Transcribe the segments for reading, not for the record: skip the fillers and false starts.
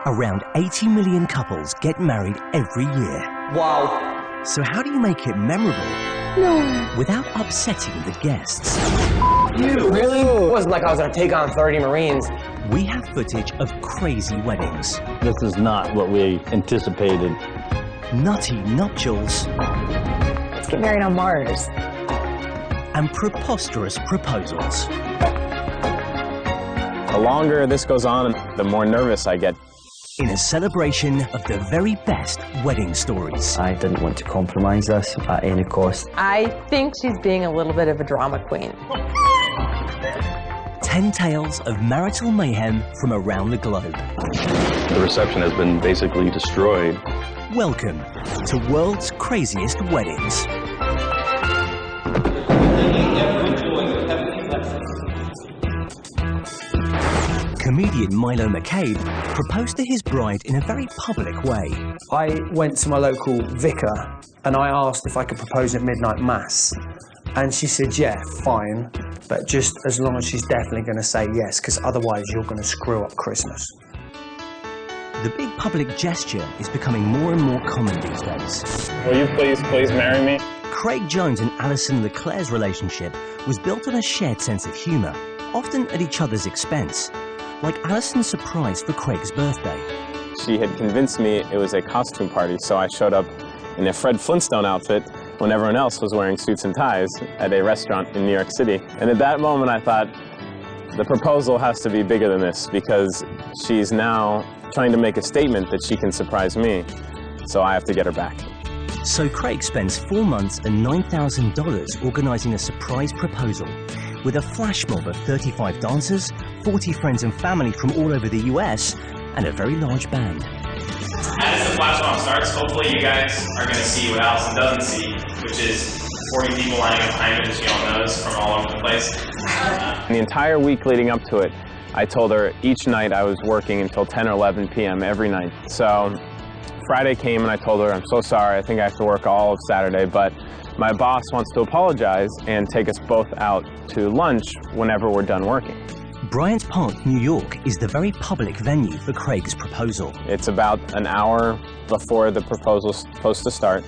Around 80 million couples get married every year. Wow. So how do you make it memorable? No. Without upsetting the guests? You really? It wasn't like I was gonna take on 30 Marines. We have footage of crazy weddings. This is not what we anticipated. Nutty nuptials. Let's get married on Mars. And preposterous proposals. The longer this goes on, the more nervous I get. In a celebration of the very best wedding stories. I didn't want to compromise this at any cost. I think she's being a little bit of a drama queen. 10 tales of marital mayhem from around the globe. The reception has been basically destroyed. Welcome to World's Craziest Weddings. Comedian Milo McCabe proposed to his bride in a very public way. I went to my local vicar and I asked if I could propose at midnight mass. And she said, yeah, fine, but just as long as she's definitely going to say yes, because otherwise you're going to screw up Christmas. The big public gesture is becoming more and more common these days. Will you please marry me? Craig Jones and Alison Leclerc's relationship was built on a shared sense of humour, often at each other's expense. Like Alison's surprise for Craig's birthday. She had convinced me it was a costume party, so I showed up in a Fred Flintstone outfit when everyone else was wearing suits and ties at a restaurant in New York City. And at that moment I thought, the proposal has to be bigger than this, because she's now trying to make a statement that she can surprise me, so I have to get her back. So Craig spends 4 months and $9,000 organising a surprise proposal, with a flash mob of 35 dancers, 40 friends and family from all over the US, and a very large band. As the flash mob starts, hopefully you guys are going to see what Alison doesn't see, which is 40 people lining up behind her that she all knows from all over the place. The entire week leading up to it, I told her each night I was working until 10 or 11 p.m. every night. So Friday came and I told her, I'm so sorry, I think I have to work all of Saturday, but my boss wants to apologize and take us both out to lunch whenever we're done working. Bryant Park, New York is the very public venue for Craig's proposal. It's about an hour before the proposal's supposed to start,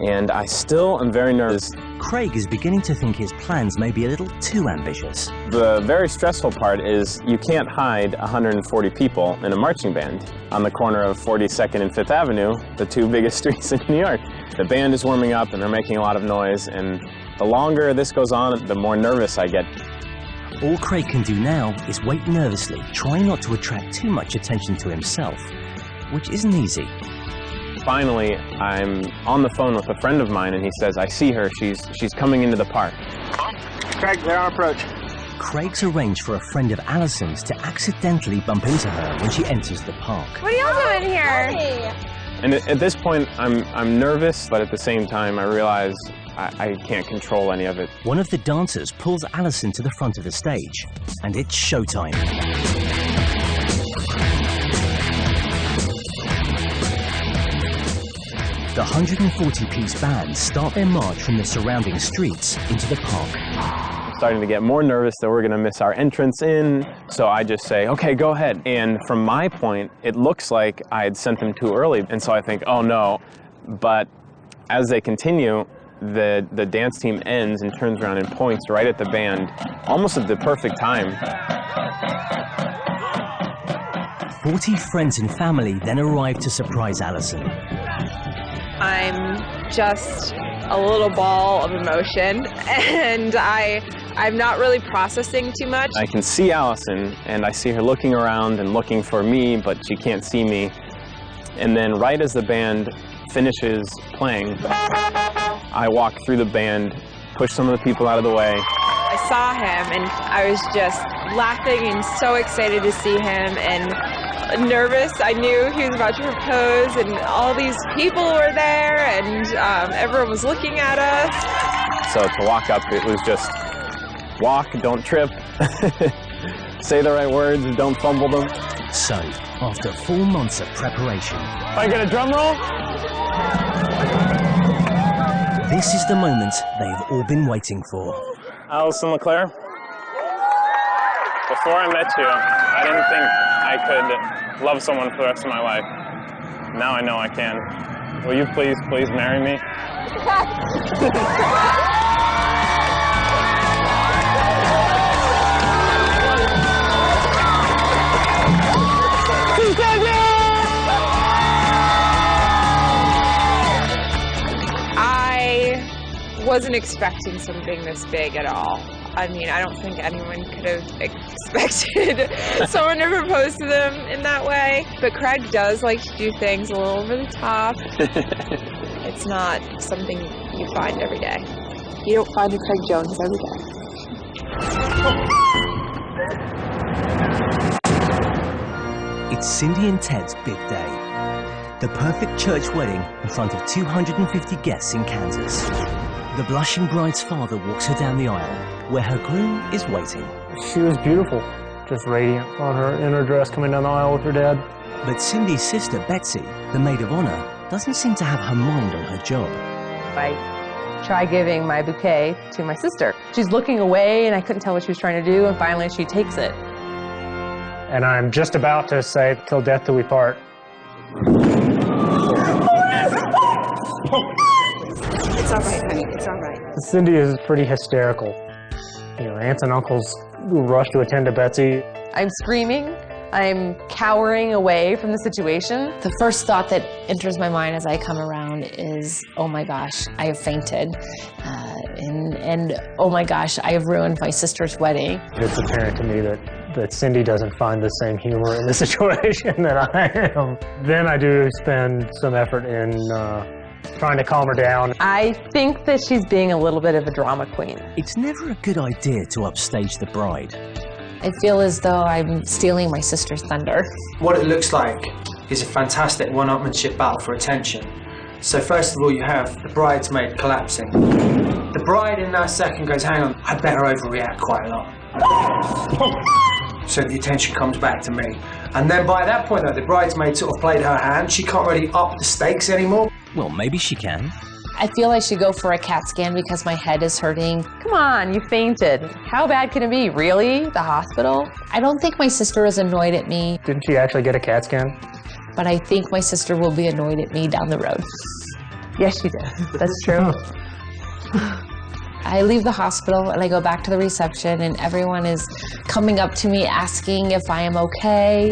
and I still am very nervous. Craig is beginning to think his plans may be a little too ambitious. The very stressful part is you can't hide 140 people in a marching band on the corner of 42nd and 5th Avenue, the two biggest streets in New York. The band is warming up and they're making a lot of noise, and the longer this goes on, the more nervous I get. All Craig can do now is wait nervously, trying not to attract too much attention to himself, which isn't easy. Finally, I'm on the phone with a friend of mine and he says, I see her, she's coming into the park. Craig, they're on approach. Craig's arranged for a friend of Alison's to accidentally bump into her when she enters the park. What are y'all doing here? Hey. And at this point, I'm nervous, but at the same time, I realize I can't control any of it. One of the dancers pulls Alison to the front of the stage, and it's showtime. The 140-piece band start their march from the surrounding streets into the park. I'm starting to get more nervous that we're going to miss our entrance in, so I just say, okay, go ahead. And from my point, it looks like I had sent them too early, and so I think, oh no. But as they continue, the dance team ends and turns around and points right at the band, almost at the perfect time. 40 friends and family then arrive to surprise Alison. I'm just a little ball of emotion, and I'm not really processing too much. I can see Alison, and I see her looking around and looking for me, but she can't see me. And then right as the band finishes playing, I walk through the band, push some of the people out of the way. I saw him, and I was just laughing and so excited to see him, and nervous. I knew he was about to propose, and all these people were there, and everyone was looking at us. So to walk up, it was just walk, don't trip, say the right words, don't fumble them. So, after 4 months of preparation... If I get a drum roll? This is the moment they've all been waiting for. Alison Leclerc, before I met you, I didn't think I could love someone for the rest of my life. Now I know I can. Will you please marry me? I wasn't expecting something this big at all. I mean, I don't think anyone could have expected someone to propose to them in that way. But Craig does like to do things a little over the top. It's not something you find every day. You don't find a Craig Jones every day. It's Cindy and Ted's big day. The perfect church wedding in front of 250 guests in Kansas. The blushing bride's father walks her down the aisle, where her groom is waiting. She was beautiful, just radiant in her dress coming down the aisle with her dad. But Cindy's sister, Betsy, the maid of honor, doesn't seem to have her mind on her job. I try giving my bouquet to my sister. She's looking away, and I couldn't tell what she was trying to do, and finally she takes it. And I'm just about to say, till death do we part. It's all right, honey. It's all right. Cindy is pretty hysterical. You know, aunts and uncles rush to attend to Betsy. I'm screaming. I'm cowering away from the situation. The first thought that enters my mind as I come around is, oh my gosh, I have fainted. And oh my gosh, I have ruined my sister's wedding. It's apparent to me that Cindy doesn't find the same humor in the situation that I am. Then I do spend some effort in trying to calm her down. I think that she's being a little bit of a drama queen. It's never a good idea to upstage the bride. I feel as though I'm stealing my sister's thunder. What it looks like is a fantastic one-upmanship battle for attention. So first of all, you have the bridesmaid collapsing. The bride in that second goes, hang on, I better overreact quite a lot. So the attention comes back to me. And then by that point, though, the bridesmaid sort of played her hand. She can't really up the stakes anymore. Well, maybe she can. I feel I should go for a CAT scan because my head is hurting. Come on, you fainted. How bad can it be? Really? The hospital? I don't think my sister is annoyed at me. Didn't she actually get a CAT scan? But I think my sister will be annoyed at me down the road. Yes, she did. That's true. I leave the hospital and I go back to the reception and everyone is coming up to me asking if I am okay.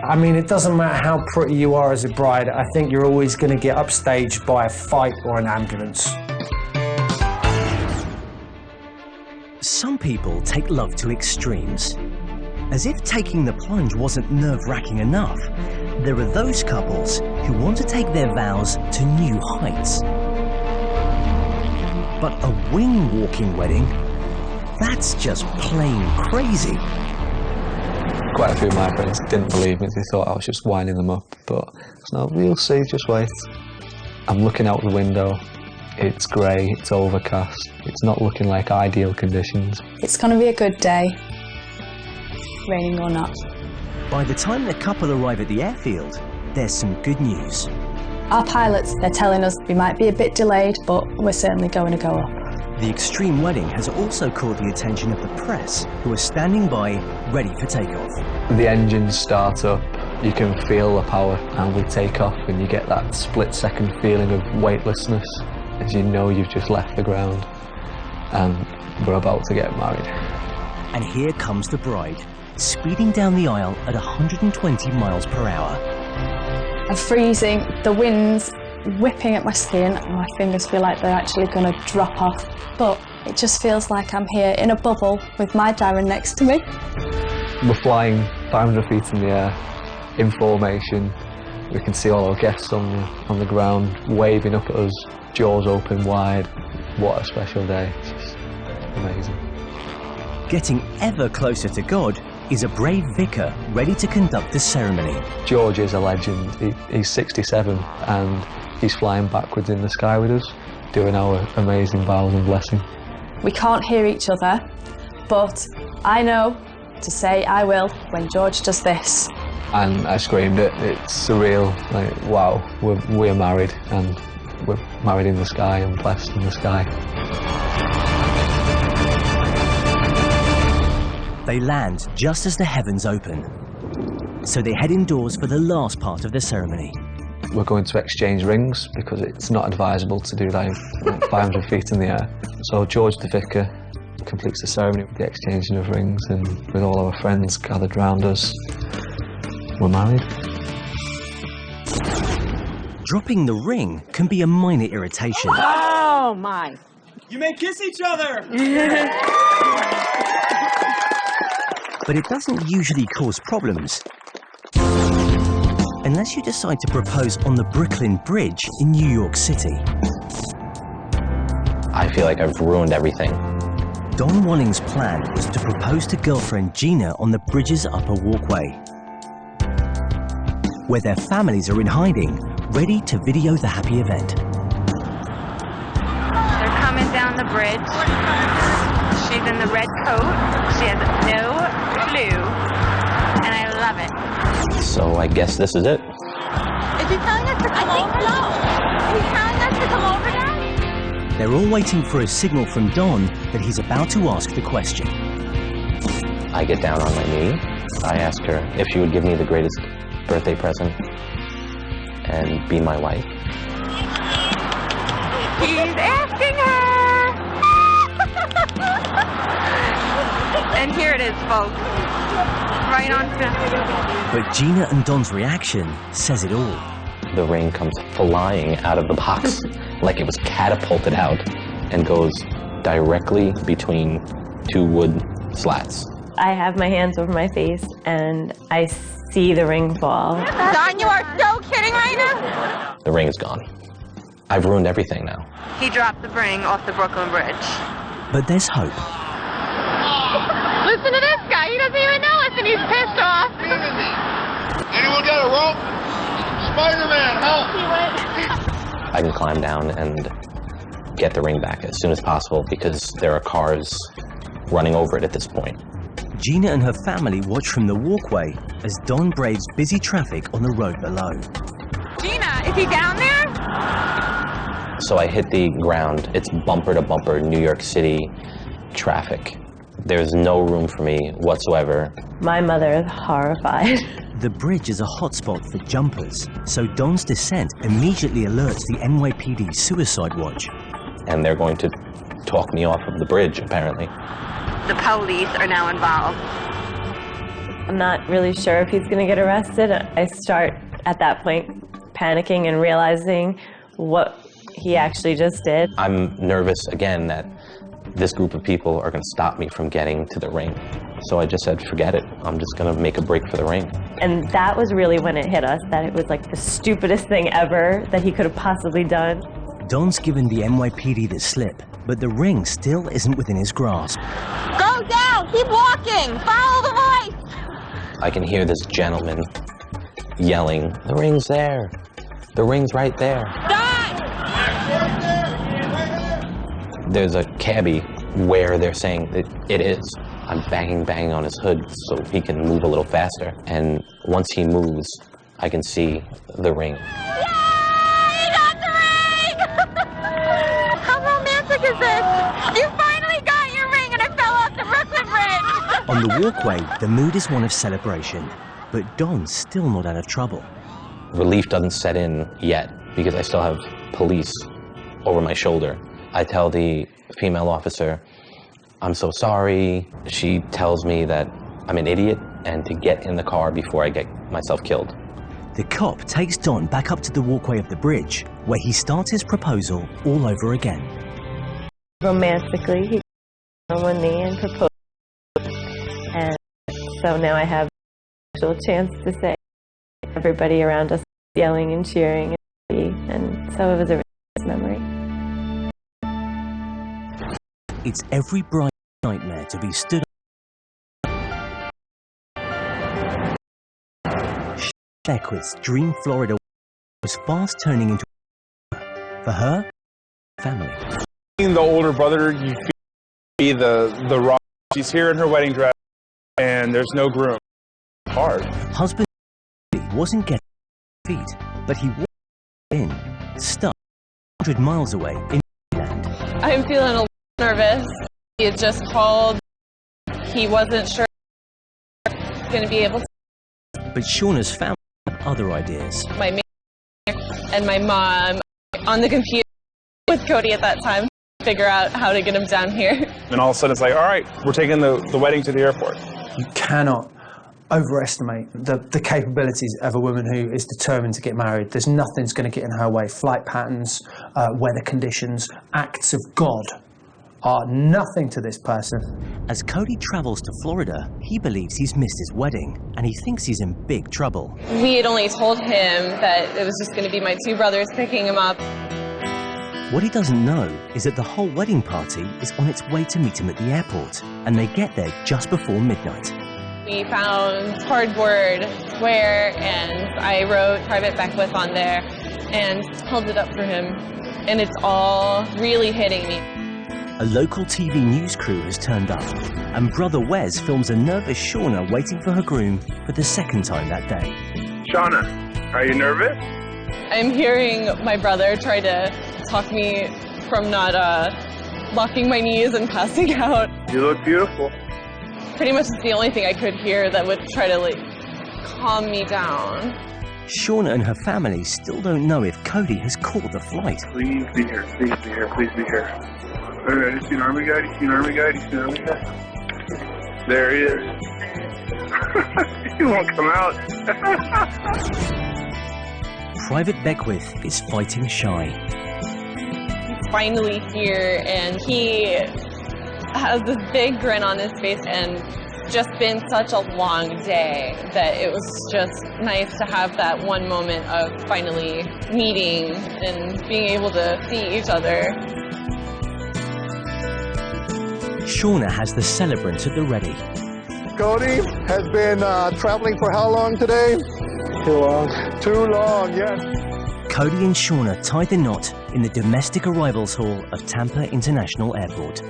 I mean, it doesn't matter how pretty you are as a bride, I think you're always going to get upstaged by a fight or an ambulance. Some people take love to extremes. As if taking the plunge wasn't nerve-wracking enough, there are those couples who want to take their vows to new heights. But a wing-walking wedding, that's just plain crazy. Quite a few of my friends didn't believe me. They thought I was just winding them up, but no, you'll see, just wait. I'm looking out the window. It's grey, it's overcast. It's not looking like ideal conditions. It's going to be a good day, raining or not. By the time the couple arrive at the airfield, there's some good news. Our pilots, they're telling us we might be a bit delayed, but we're certainly going to go up. The extreme wedding has also caught the attention of the press, who are standing by, ready for takeoff. The engines start up, you can feel the power, and we take off, and you get that split-second feeling of weightlessness, as you know you've just left the ground, and we're about to get married. And here comes the bride, speeding down the aisle at 120 miles per hour. I'm freezing, the wind's whipping at my skin, and my fingers feel like they're actually going to drop off. But it just feels like I'm here in a bubble with my Darren next to me. We're flying 500 feet in the air, in formation. We can see all our guests on the ground, waving up at us, jaws open wide. What a special day, it's just amazing. Getting ever closer to God is a brave vicar ready to conduct the ceremony. George is a legend. He's 67 and he's flying backwards in the sky with us, doing our amazing vows and blessing. We can't hear each other, but I know to say I will when George does this. And I screamed it. It's surreal. Like, wow, we're married, and we're married in the sky and blessed in the sky. They land just as the heavens open. so they head indoors for the last part of the ceremony. We're going to exchange rings because it's not advisable to do that 500 feet in the air. So George the vicar completes the ceremony with the exchanging of rings, and with all our friends gathered round us, we're married. Dropping the ring can be a minor irritation. Oh my! You may kiss each other! But it doesn't usually cause problems. Unless you decide to propose on the Brooklyn Bridge in New York City. I feel like I've ruined everything. Don Walling's plan was to propose to girlfriend Gina on the bridge's upper walkway, where their families are in hiding, ready to video the happy event. They're coming down the bridge. She's in the red coat. She has no clue, and I love it. So I guess this is it. Is he telling us to come over? No. Is he telling us to come over now? They're all waiting for a signal from Don that he's about to ask the question. I get down on my knee. I ask her if she would give me the greatest birthday present and be my wife. He's asking her! And here it is, folks. Right on film. But Gina and Don's reaction says it all. The ring comes flying out of the box like it was catapulted out and goes directly between two wood slats. I have my hands over my face and I see the ring fall. Don, you are so kidding right now? The ring is gone. I've ruined everything now. He dropped the ring off the Brooklyn Bridge. But there's hope. Listen to this guy. He doesn't even know us and he's pissed off. Anyone got a rope? Spider-Man, help! I can climb down and get the ring back as soon as possible because there are cars running over it at this point. Gina and her family watch from the walkway as Don braves busy traffic on the road below. Gina, is he down there? So I hit the ground. It's bumper to bumper New York City traffic. There's no room for me whatsoever. My mother is horrified. The bridge is a hotspot for jumpers, so Don's descent immediately alerts the NYPD suicide watch. And they're going to talk me off of the bridge, apparently. The police are now involved. I'm not really sure if he's going to get arrested. I start at that point panicking and realizing what he actually just did. I'm nervous again that this group of people are going to stop me from getting to the ring. So I just said, forget it. I'm just going to make a break for the ring. And that was really when it hit us, that it was like the stupidest thing ever that he could have possibly done. Don's given the NYPD the slip, but the ring still isn't within his grasp. Go down! Keep walking! Follow the voice! I can hear this gentleman yelling, the ring's there. The ring's right there. Die! There's a cabbie where they're saying that it is. I'm banging on his hood so he can move a little faster. And once he moves, I can see the ring. Yay! You got the ring! How romantic is this? You finally got your ring and it fell off the Brooklyn Bridge! On the walkway, the mood is one of celebration, but Don's still not out of trouble. Relief doesn't set in yet because I still have police over my shoulder. I tell the female officer, I'm so sorry. She tells me that I'm an idiot and to get in the car before I get myself killed. The cop takes Don back up to the walkway of the bridge, where he starts his proposal all over again. Romantically, he got on one knee and proposed. And so now I have a chance to say everybody around us yelling and cheering. And so it was a really nice memory. It's every bride's nightmare to be stood Beckwith's dream Florida was fast turning into for her family. Being the older brother, you feel the rock. She's here in her wedding dress, and there's no groom. Hard. Husband wasn't getting feet, but he walked in, stuck 100 miles away in England. I'm feeling a little nervous. He had just called. He wasn't sure if he was going to be able to. But Shauna's family have other ideas. My manager and my mom on the computer with Cody at that time, figure out how to get him down here. And all of a sudden it's like, all right, we're taking the wedding to the airport. You cannot overestimate the capabilities of a woman who is determined to get married. There's nothing's going to get in her way. Flight patterns, weather conditions, acts of God are nothing to this person. As Cody travels to Florida, he believes he's missed his wedding, and he thinks he's in big trouble. We had only told him that it was just going to be my two brothers picking him up. What he doesn't know is that the whole wedding party is on its way to meet him at the airport, and they get there just before midnight. We found cardboard square, and I wrote Private Beckwith on there and held it up for him, and it's all really hitting me. A local TV news crew has turned up, and brother Wes films a nervous Shauna waiting for her groom for the second time that day. Shauna, are you nervous? I'm hearing my brother try to talk me from not locking my knees and passing out. You look beautiful. Pretty much it's the only thing I could hear that would try to, like, calm me down. Shauna and her family still don't know if Cody has caught the flight. Please be here, please be here, please be here. All right, you see an army guy, you see an army guy, you see an army guy? There he is. He won't come out. Private Beckwith is fighting shy. He's finally here, and he has this big grin on his face, and it's just been such a long day that it was just nice to have that one moment of finally meeting and being able to see each other. Shauna has the celebrant at the ready. Cody has been traveling for how long today? Too long. Too long, yes. Cody and Shauna tie the knot in the domestic arrivals hall of Tampa International Airport.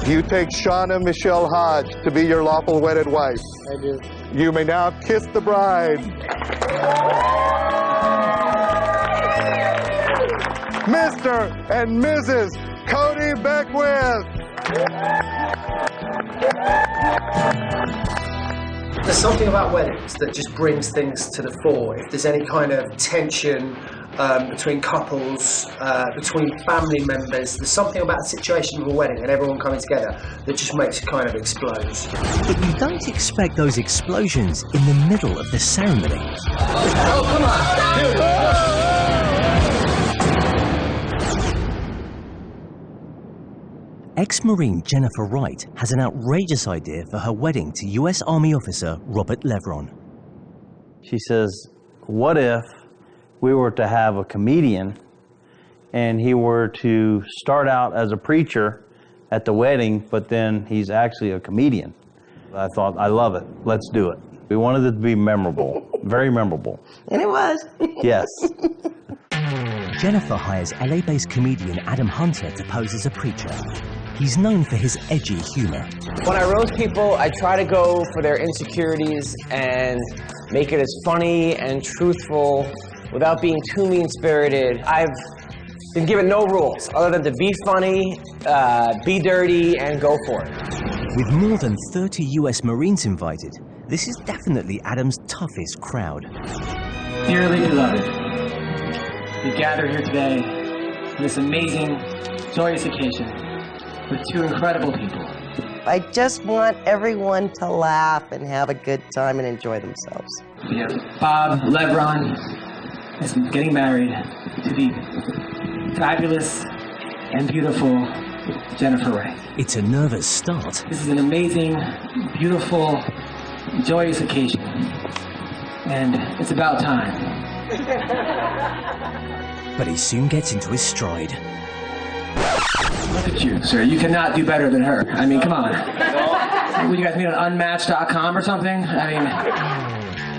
You take Shauna Michelle Hodge to be your lawful wedded wife. I do. You may now kiss the bride. Mr. and Mrs. Cody Beckwith. There's something about weddings that just brings things to the fore. If there's any kind of tension between couples, between family members, there's something about the situation of a wedding and everyone coming together that just makes it kind of explode. But you don't expect those explosions in the middle of the ceremony. Oh, come on! Ex-Marine Jennifer Wright has an outrageous idea for her wedding to U.S. Army officer Robert Levron. She says, what if we were to have a comedian and he were to start out as a preacher at the wedding, but then he's actually a comedian? I thought, I love it. Let's do it. We wanted it to be memorable, very memorable. And it was. Yes. Jennifer hires LA-based comedian Adam Hunter to pose as a preacher. He's known for his edgy humor. When I roast people, I try to go for their insecurities and make it as funny and truthful without being too mean-spirited. I've been given no rules other than to be funny, be dirty, and go for it. With more than 30 US Marines invited, this is definitely Adam's toughest crowd. Dearly beloved, we gather here today for this amazing, joyous occasion with two incredible people. I just want everyone to laugh and have a good time and enjoy themselves. We have Bob Levron is getting married to the fabulous and beautiful Jennifer Wright. It's a nervous start. This is an amazing, beautiful, joyous occasion, and it's about time. But he soon gets into his stride. Look at you, sir. You cannot do better than her. I mean, come on. Would you guys meet on unmatched.com or something? I mean...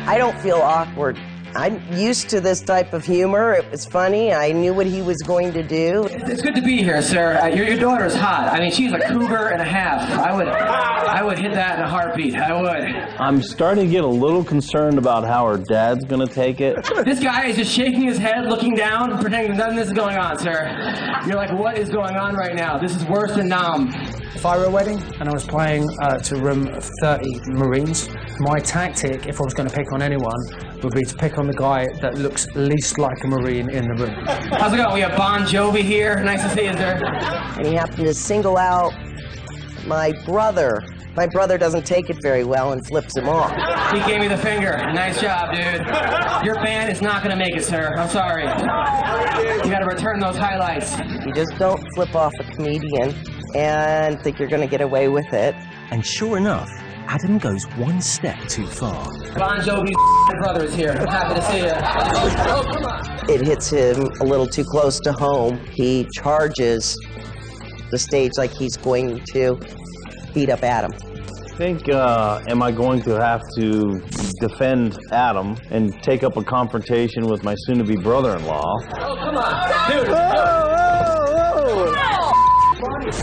I don't feel awkward. I'm used to this type of humor. It was funny. I knew what he was going to do. It's good to be here, sir. Your daughter's hot. I mean, she's a cougar and a half. I would hit that in a heartbeat. I would. I'm starting to get a little concerned about how her dad's going to take it. This guy is just shaking his head, looking down, pretending none of this is going on, sir. You're like, what is going on right now? This is worse than Nam. If I were a wedding and I was playing to a room of 30 Marines, My tactic, if I was going to pick on anyone, would be to pick on the guy that looks least like a Marine in the room. How's it going? We have Bon Jovi here. Nice to see you, sir. And he happened to single out my brother. My brother doesn't take it very well and flips him off. He gave me the finger. Nice job, dude. Your band is not going to make it, sir. I'm sorry. You got to return those highlights. You just don't flip off a comedian and think you're going to get away with it. And sure enough, Adam goes one step too far. Bon Jovi's brother is here. I'm happy to see you. Oh, come on. It hits him a little too close to home. He charges the stage like he's going to beat up Adam. I think, am I going to have to defend Adam and take up a confrontation with my soon-to-be brother-in-law? Oh, come on. Dude.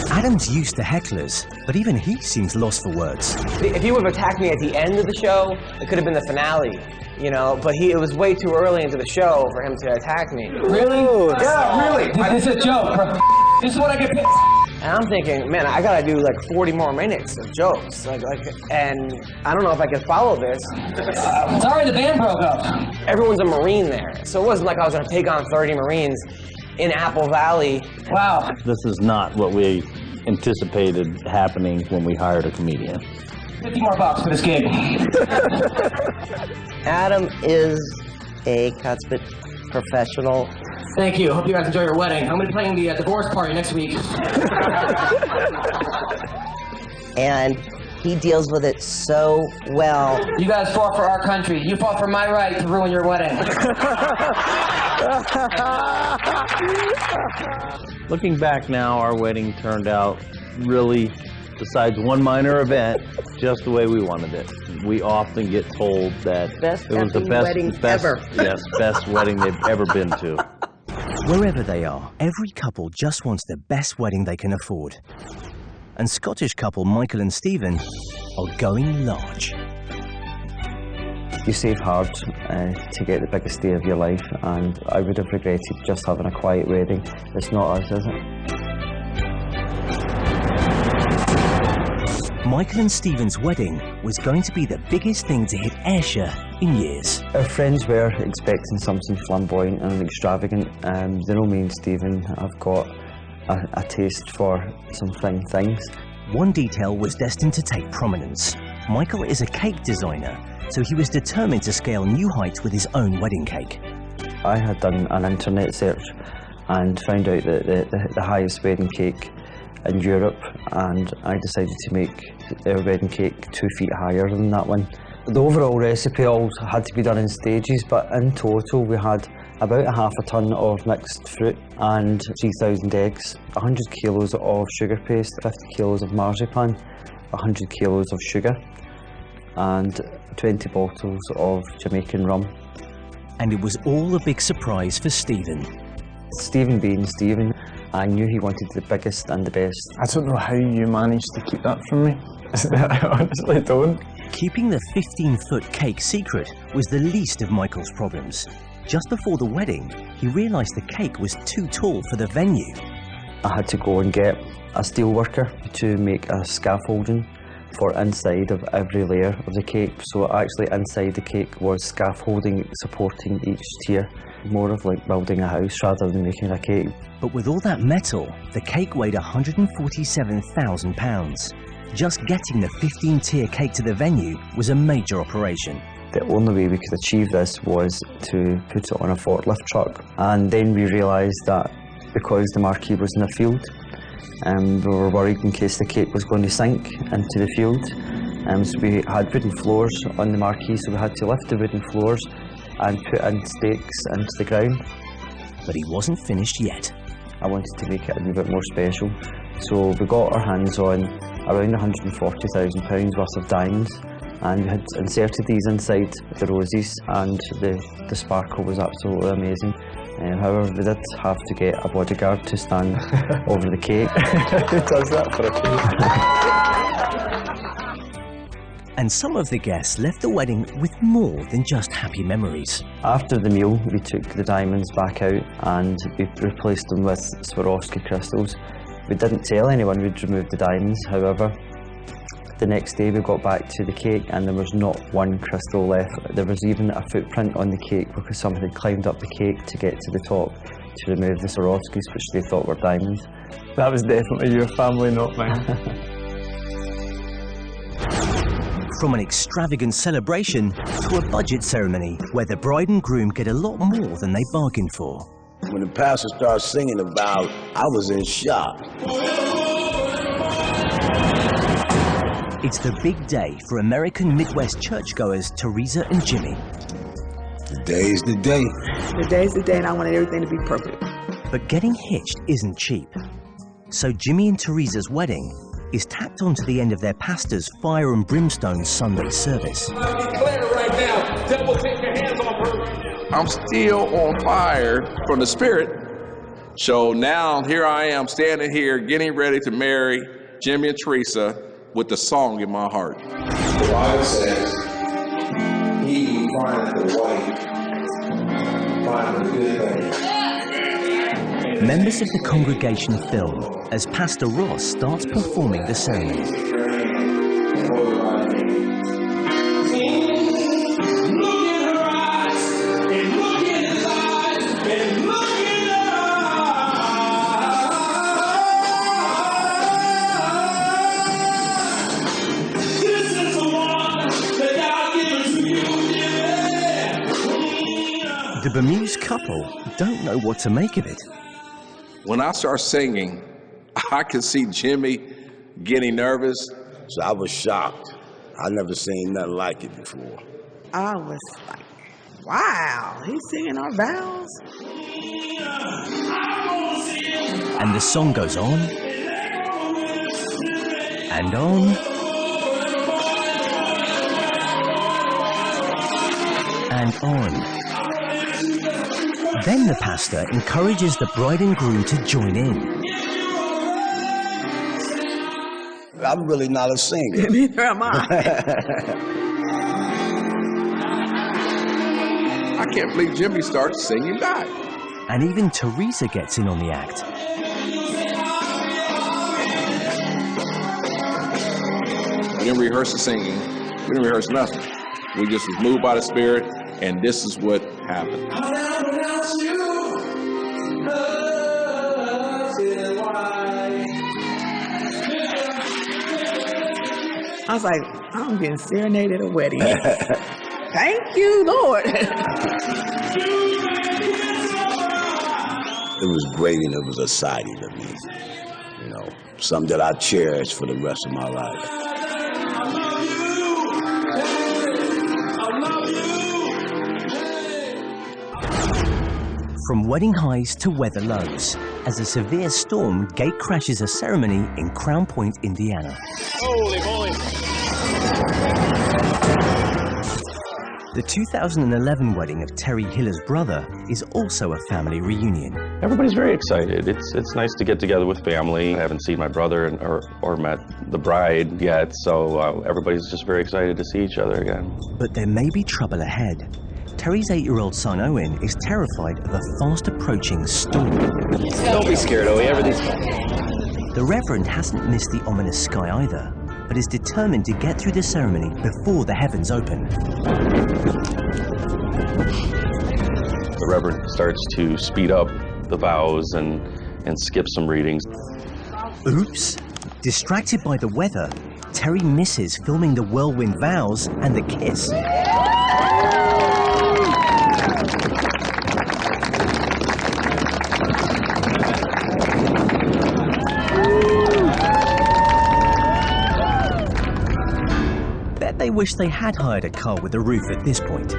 Adam's used to hecklers, but even he seems lost for words. If he would have attacked me at the end of the show, it could have been the finale, you know, but it was way too early into the show for him to attack me. Really? Yeah, really. This is a joke, bro. This is what I get paid. And I'm thinking, man, I gotta do like 40 more minutes of jokes, and I don't know if I can follow this. Sorry, the band broke up. Everyone's a Marine there, so it wasn't like I was gonna take on 30 Marines in Apple Valley. Wow. This is not what we anticipated happening when we hired a comedian. 50 more bucks for this gig. Adam is a consummate professional. Thank you. Hope you guys enjoy your wedding. I'm going to be playing the divorce party next week. And he deals with it so well. You guys fought for our country. You fought for my right to ruin your wedding. Looking back now, our wedding turned out really, besides one minor event, just the way we wanted it. We often get told that it was the best ever. Yes, best wedding they've ever been to. Wherever they are, every couple just wants the best wedding they can afford. And Scottish couple Michael and Stephen are going large. You save hard to get the biggest day of your life, and I would have regretted just having a quiet wedding. It's not us, is it? Michael and Stephen's wedding was going to be the biggest thing to hit Ayrshire in years. Our friends were expecting something flamboyant and extravagant. They know me and Stephen have got a taste for some fine things. One detail was destined to take prominence. Michael is a cake designer, so he was determined to scale new heights with his own wedding cake. I had done an internet search and found out that the highest wedding cake in Europe, and I decided to make our wedding cake 2 feet higher than that one. The overall recipe all had to be done in stages, but in total we had about ½ a tonne of mixed fruit and 3,000 eggs, 100 kilos of sugar paste, 50 kilos of marzipan, 100 kilos of sugar, and 20 bottles of Jamaican rum. And it was all a big surprise for Stephen. Stephen being Stephen, I knew he wanted the biggest and the best. I don't know how you managed to keep that from me. I honestly don't. Keeping the 15-foot cake secret was the least of Michael's problems. Just before the wedding, he realised the cake was too tall for the venue. I had to go and get a steel worker to make a scaffolding for inside of every layer of the cake. So actually inside the cake was scaffolding supporting each tier. More of like building a house rather than making a cake. But with all that metal, the cake weighed 147,000 pounds. Just getting the 15-tier cake to the venue was a major operation. The only way we could achieve this was to put it on a forklift truck. And then we realised that because the marquee was in a field, we were worried in case the cake was going to sink into the field. So we had wooden floors on the marquee, so we had to lift the wooden floors and put in stakes into the ground. But he wasn't finished yet. I wanted to make it a bit more special. So we got our hands on around £140,000 worth of diamonds, and we had inserted these inside the roses, and the sparkle was absolutely amazing. However, we did have to get a bodyguard to stand over the cake. Who does that for a cake? And some of the guests left the wedding with more than just happy memories. After the meal, we took the diamonds back out and we replaced them with Swarovski crystals. We didn't tell anyone we'd removed the diamonds, however, The next day we got back to the cake and there was not one crystal left. There was even a footprint on the cake because someone had climbed up the cake to get to the top to remove the Swarovskis, which they thought were diamonds. That was definitely your family, not mine. From an extravagant celebration to a budget ceremony where the bride and groom get a lot more than they bargained for. When the pastor started singing the vows, I was in shock. It's the big day for American Midwest churchgoers Teresa and Jimmy. Today's the day. Today's the day, and I wanted everything to be perfect. But getting hitched isn't cheap. So Jimmy and Teresa's wedding is tacked onto the end of their pastor's fire and brimstone Sunday service. Declare right now, devil, take your hands off her. I'm still on fire from the Spirit. So now here I am standing here getting ready to marry Jimmy and Teresa with the song in my heart. The Bible says, he who findeth a wife findeth a good thing. Members of the congregation film as Pastor Ross starts performing the ceremony. The bemused couple don't know what to make of it. When I start singing, I could see Jimmy getting nervous. So I was shocked. I never seen nothing like it before. I was like, wow, he's singing our vows? And the song goes on and on and on. Then the pastor encourages the bride and groom to join in. I'm really not a singer. Neither am I. I can't believe Jimmy starts singing back. And even Teresa gets in on the act. We didn't rehearse the singing. We didn't rehearse nothing. We just was moved by the Spirit, and this is what happened. I was like, I'm getting serenaded at a wedding. Thank you, Lord. It was great and it was exciting to me. You know, something that I cherish for the rest of my life. From wedding highs to weather lows, as a severe storm gate crashes a ceremony in Crown Point, Indiana. Holy moly. The 2011 wedding of Terry Hiller's brother is also a family reunion. Everybody's very excited. It's nice to get together with family. I haven't seen my brother or met the bride yet, so everybody's just very excited to see each other again. But there may be trouble ahead. Terry's 8-year-old son Owen is terrified of a fast-approaching storm. Don't be scared, Owen. Everything's fine. The Reverend hasn't missed the ominous sky either, but is determined to get through the ceremony before the heavens open. The Reverend starts to speed up the vows and skip some readings. Oops! Distracted by the weather, Terry misses filming the whirlwind vows and the kiss. They wish they had hired a car with a roof at this point.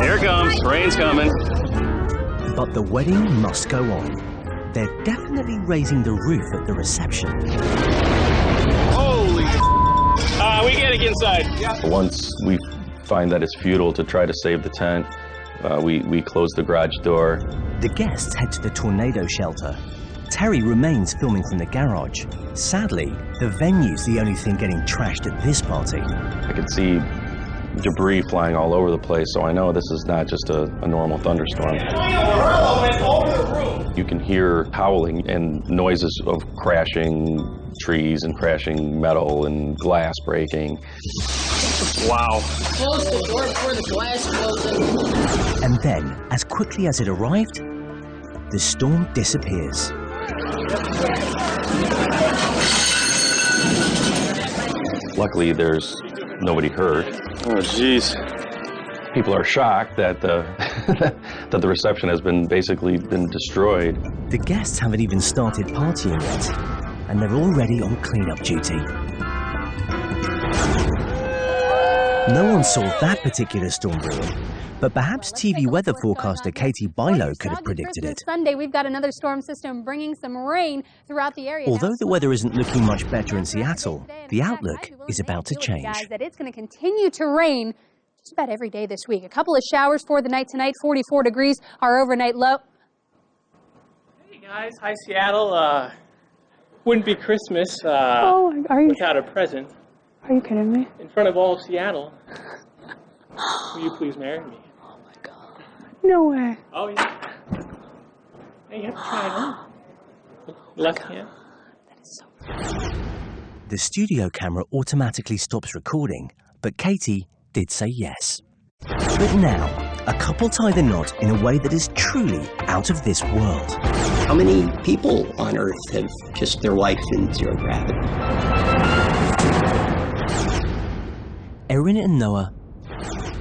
Here it comes, rain's coming. But the wedding must go on. They're definitely raising the roof at the reception. Holy we gotta get inside. Once we find that it's futile to try to save the tent, we close the garage door. The guests head to the tornado shelter. Terry remains filming from the garage. Sadly, the venue's the only thing getting trashed at this party. I can see debris flying all over the place, so I know this is not just a normal thunderstorm. You can hear howling and noises of crashing trees and crashing metal and glass breaking. Wow. Close the door before the glass closes. And then, as quickly as it arrived, the storm disappears. Luckily, there's nobody hurt. Oh, jeez. People are shocked that the that the reception has basically been destroyed. The guests haven't even started partying yet, and they're already on cleanup duty. No one saw that particular storm brewing, but perhaps TV weather forecaster Katie Bilo could have predicted it. Sunday, we've got another storm system bringing some rain throughout the area. Although the weather isn't looking much better in Seattle, the outlook is about to change. Guys, that it's going to continue to rain just about every day this week. A couple of showers for the night tonight, 44 degrees, our overnight low. Hey guys, hi Seattle. Wouldn't be Christmas without a present. Are you kidding me? In front of all of Seattle. Will you please marry me? Oh my God. No way. Oh yeah. Hey, you have to try it on. Left hand. That is so The studio camera automatically stops recording, but Katie did say yes. But now, a couple tie the knot in a way that is truly out of this world. How many people on Earth have kissed their wife in zero gravity? Erin and Noah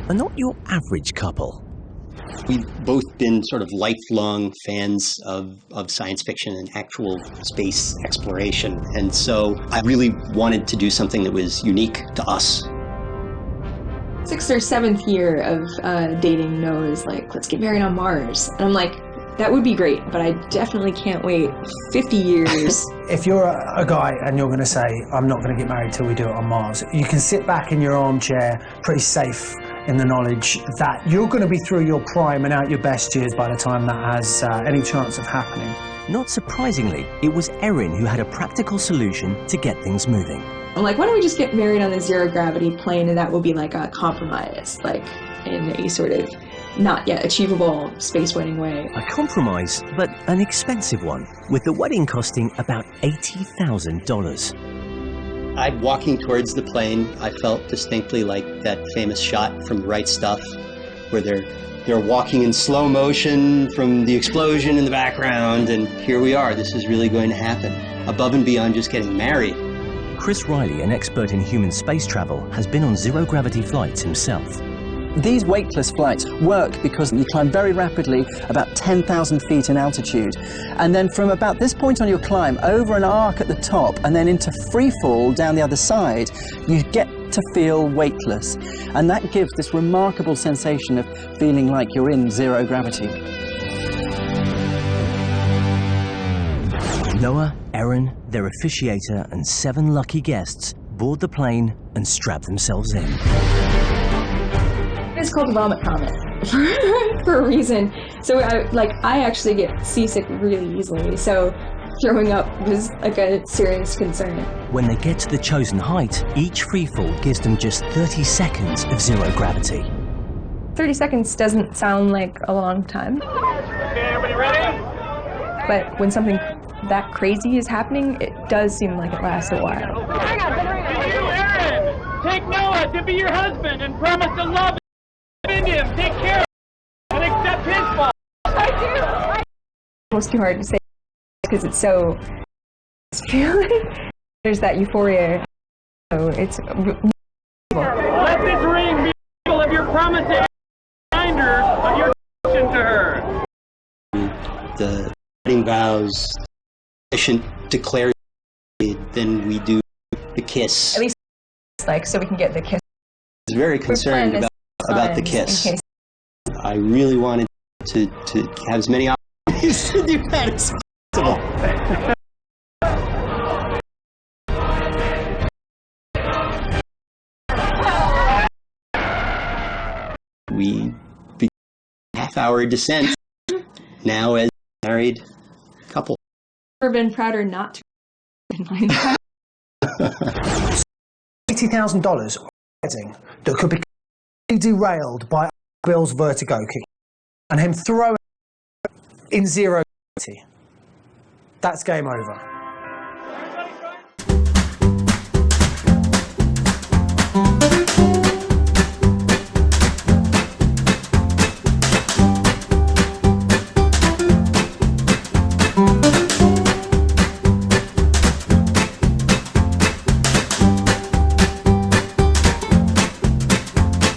are not your average couple. We've both been sort of lifelong fans of science fiction and actual space exploration. And so I really wanted to do something that was unique to us. 6th or 7th year of dating Noah is like, let's get married on Mars. And I'm like, that would be great, but I definitely can't wait 50 years. If you're a guy and you're going to say, I'm not going to get married till we do it on Mars, you can sit back in your armchair pretty safe in the knowledge that you're going to be through your prime and out your best years by the time that has any chance of happening. Not surprisingly, it was Erin who had a practical solution to get things moving. I'm like, why don't we just get married on a zero gravity plane, and that will be like a compromise, like in a sort of not yet achievable space wedding way. A compromise, but an expensive one, with the wedding costing about $80,000. I'm walking towards the plane. I felt distinctly like that famous shot from The Right Stuff, where they're walking in slow motion from the explosion in the background, and here we are. This is really going to happen, above and beyond just getting married. Chris Riley, an expert in human space travel, has been on zero-gravity flights himself. These weightless flights work because you climb very rapidly, about 10,000 feet in altitude. And then from about this point on your climb, over an arc at the top, and then into free fall down the other side, you get to feel weightless. And that gives this remarkable sensation of feeling like you're in zero gravity. Noah, Erin, their officiator, and 7 lucky guests board the plane and strap themselves in. It's called vomit comet for a reason. So I actually get seasick really easily. So throwing up was like a serious concern. When they get to the chosen height, each freefall gives them just 30 seconds of zero gravity. 30 seconds doesn't sound like a long time. Okay, everybody ready? But when something that crazy is happening, it does seem like it lasts a while. You, Erin, take Noah to be your husband and promise to love him, take care of him, and accept his fault. I do. It's too hard to say because it's so feeling. There's that euphoria. So it's. Let this ring be a symbol of your promise and reminder of your devotion to her. The wedding vows sufficient declare, then we do the kiss. At least, like, so we can get the kiss. I was very concerned about the kiss. I really wanted to have as many opportunities to do that as possible. We began a half-hour descent, now as a married couple. I've never been prouder not to $80,000 wedding that could be derailed by Bill's vertigo kick and him throwing in zero gravity. That's game over.